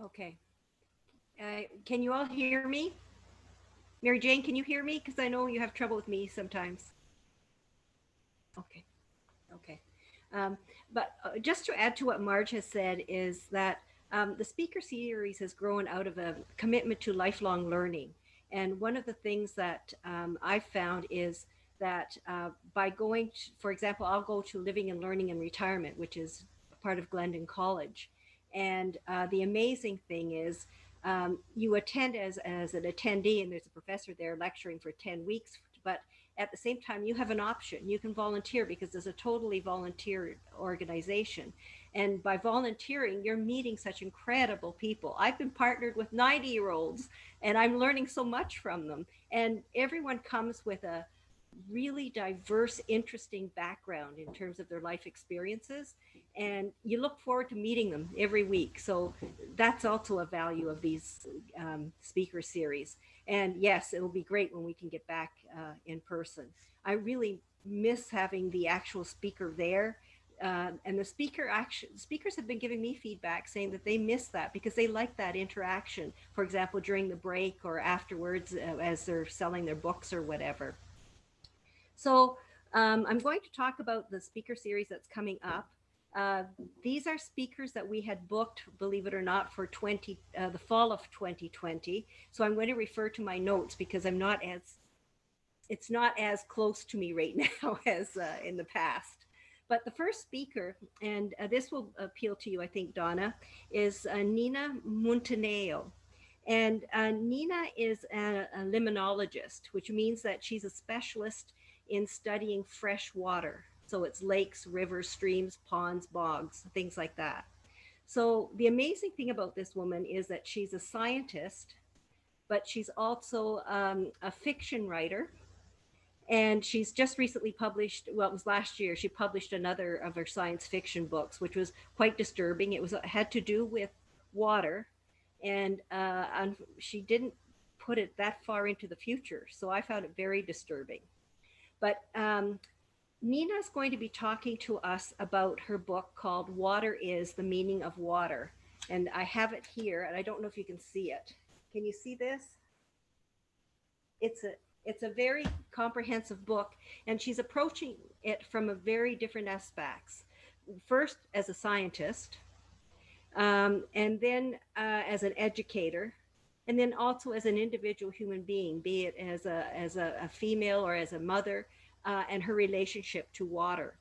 Okay. Can you all hear me? Mary Jane, can you hear me? Because I know you have trouble with me sometimes. Okay. Okay. Um, but just to add to what Marge has said is that the speaker series has grown out of a commitment to lifelong learning. And one of the things that I've found is that by going, for example, I'll go to Living and Learning in Retirement, which is part of Glendon College. And the amazing thing is you attend as an attendee, and there's a professor there lecturing for 10 weeks, but at the same time you have an option. You can volunteer because there's a totally volunteer organization, and by volunteering you're meeting such incredible people. I've been partnered with 90-year-olds and I'm learning so much from them, and everyone comes with a really diverse, interesting background in terms of their life experiences. And you look forward to meeting them every week. So that's also a value of these speaker series. And yes, it'll be great when we can get back in person. I really miss having the actual speaker there. And the speakers have been giving me feedback saying that they miss that because they like that interaction. For example, during the break or afterwards, as they're selling their books or whatever. So I'm going to talk about the speaker series that's coming up. Uh, these are speakers that we had booked, believe it or not, for the fall of 2020. So I'm going to refer to my notes because it's not as close to me right now as in the past. But the first speaker, and this will appeal to you, I think, Donna, is Nina Montaneo. And Nina is a limnologist, which means that she's a specialist in studying fresh water. So it's lakes, rivers, streams, ponds, bogs, things like that. So the amazing thing about this woman is that she's a scientist, but she's also a fiction writer. And she's just recently published, well, it was last year, she published another of her science fiction books, which was quite disturbing. It had to do with water, and she didn't put it that far into the future. So I found it very disturbing. But Nina is going to be talking to us about her book called Water is the Meaning of Water. And I have it here, and I don't know if you can see it. Can you see this? It's a it's a very comprehensive book, and she's approaching it from a very different aspects. First, as a scientist, and then as an educator, and then also as an individual human being, be it as a female or as a mother, and her relationship to water.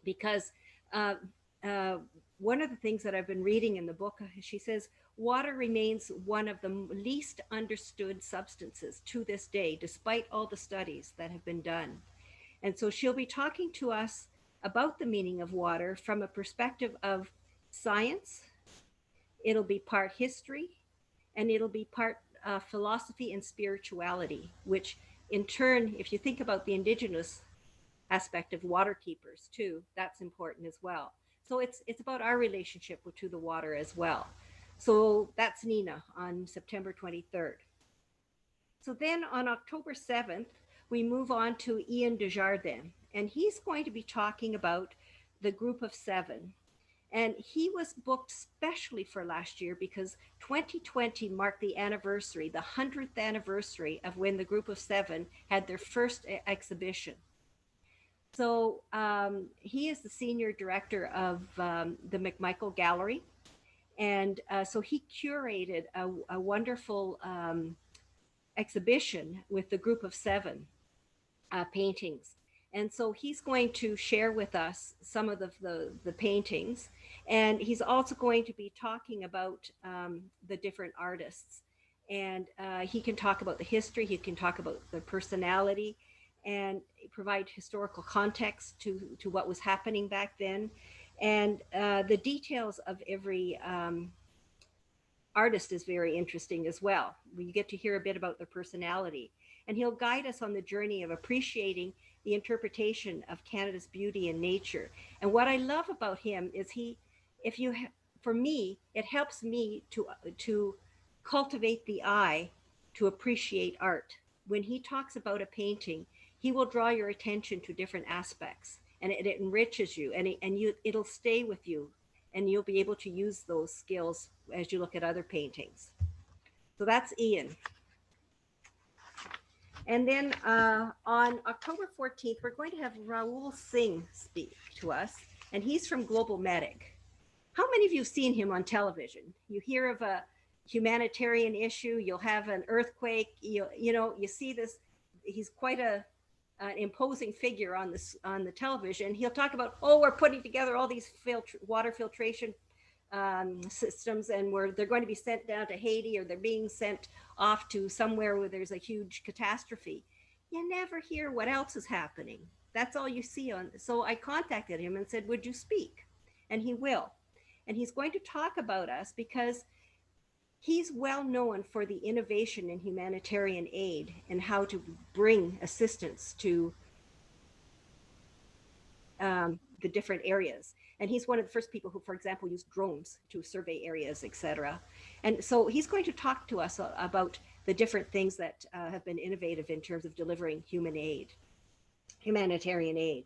Because uh, uh, one of the things that I've been reading in the book, she says water remains one of the least understood substances to this day, despite all the studies that have been done. And so she'll be talking to us about the meaning of water from a perspective of science. It'll be part history, and it'll be part philosophy and spirituality, which in turn, if you think about the indigenous aspect of water keepers too, that's important as well. So it's about our relationship to the water as well. So that's Nina on September 23rd. So then on October 7th, we move on to Ian Desjardins, and he's going to be talking about the group of seven. And he was booked specially for last year because 2020 marked the anniversary, the 100th anniversary of when the group of seven had their first exhibition. So he is the senior director of the McMichael Gallery. And so he curated a wonderful exhibition with the group of seven paintings. And so he's going to share with us some of the paintings. And he's also going to be talking about the different artists. And he can talk about the history, he can talk about their personality, and provide historical context to what was happening back then. And the details of every artist is very interesting as well. We get to hear a bit about their personality. And he'll guide us on the journey of appreciating the interpretation of Canada's beauty and nature. And what I love about him is if you, for me, it helps me to cultivate the eye to appreciate art. When he talks about a painting, he will draw your attention to different aspects, and it enriches you, and it'll stay with you and you'll be able to use those skills as you look at other paintings. So that's Ian. And then on October 14th, we're going to have Raul Singh speak to us, and he's from Global Medic. How many of you have seen him on television? You hear of a humanitarian issue, you'll have an earthquake, you see this, he's quite an imposing figure on the television. He'll talk about, we're putting together all these water filtration systems, and they're going to be sent down to Haiti, or they're being sent off to somewhere where there's a huge catastrophe. You never hear what else is happening. That's all you see on. So I contacted him and said, would you speak? And he will. And he's going to talk about us because he's well known for the innovation in humanitarian aid and how to bring assistance to the different areas. And he's one of the first people who, for example, used drones to survey areas, etc. And so he's going to talk to us about the different things that have been innovative in terms of delivering humanitarian aid.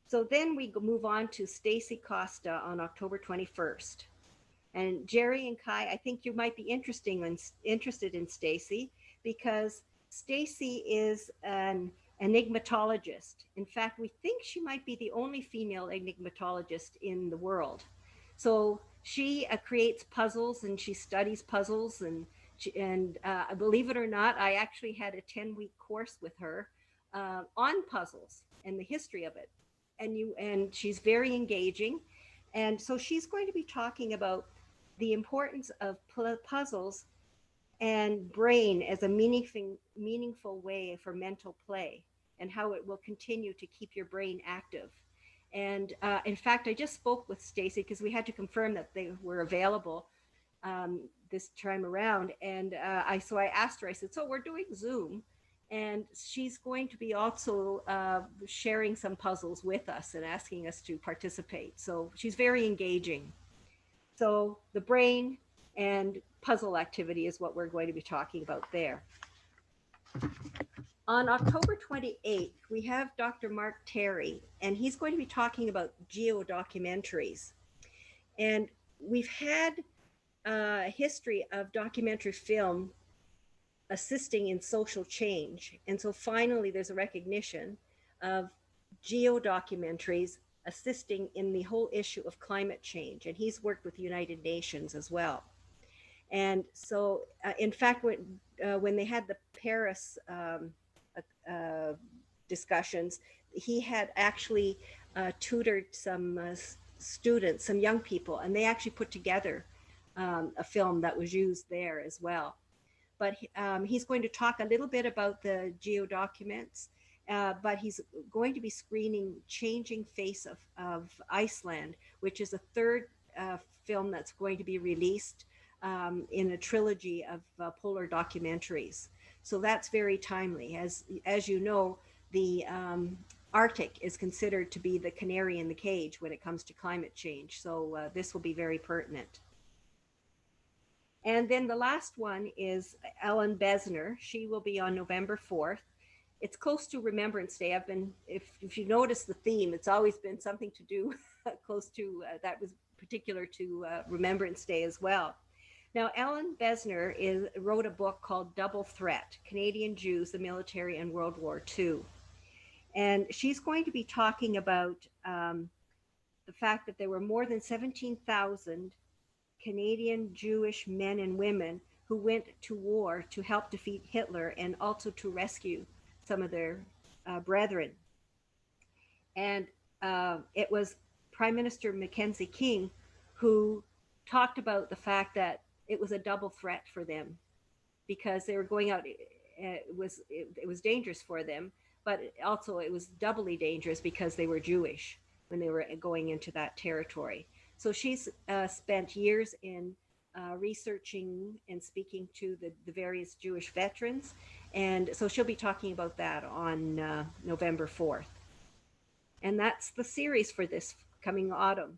So then we move on to Stacy Costa on October 21st. And Jerry and Kai, I think you might be interested in Stacy, because Stacy is an enigmatologist. In fact, we think she might be the only female enigmatologist in the world. So she creates puzzles, and she studies puzzles, and believe it or not, I actually had a 10-week course with her on puzzles and the history of it. And she's very engaging. And so she's going to be talking about the importance of puzzles and brain as a meaningful way for mental play, and how it will continue to keep your brain active. And in fact, I just spoke with Stacy because we had to confirm that they were available this time around. And so I asked her, I said, so we're doing Zoom, and she's going to be also sharing some puzzles with us and asking us to participate. So she's very engaging. So the brain and puzzle activity is what we're going to be talking about there. On October 28th, we have Dr. Mark Terry, and he's going to be talking about Geo Documentaries. And we've had a history of documentary film assisting in social change. And so finally, there's a recognition of Geo Documentaries assisting in the whole issue of climate change. And he's worked with the United Nations as well. And so, in fact, when they had the Paris discussions, he had actually tutored some students, some young people, and they actually put together a film that was used there as well. But he's going to talk a little bit about the Geo documents, but he's going to be screening Changing Face of Iceland, which is a third film that's going to be released in a trilogy of polar documentaries. So that's very timely. As you know, the Arctic is considered to be the canary in the cage when it comes to climate change. So this will be very pertinent. And then the last one is Ellen Besner. She will be on November 4th. It's close to Remembrance Day. If you notice the theme, it's always been something to do close to, that was particular to Remembrance Day as well. Now, Ellen Besner wrote a book called Double Threat, Canadian Jews, the Military, and World War II. And she's going to be talking about the fact that there were more than 17,000 Canadian Jewish men and women who went to war to help defeat Hitler and also to rescue some of their brethren. And it was Prime Minister Mackenzie King who talked about the fact that it was a double threat for them because they were going out. It was dangerous for them, but also it was doubly dangerous because they were Jewish when they were going into that territory. So she's spent years in researching and speaking to the various Jewish veterans. And so she'll be talking about that on November 4th. And that's the series for this coming autumn.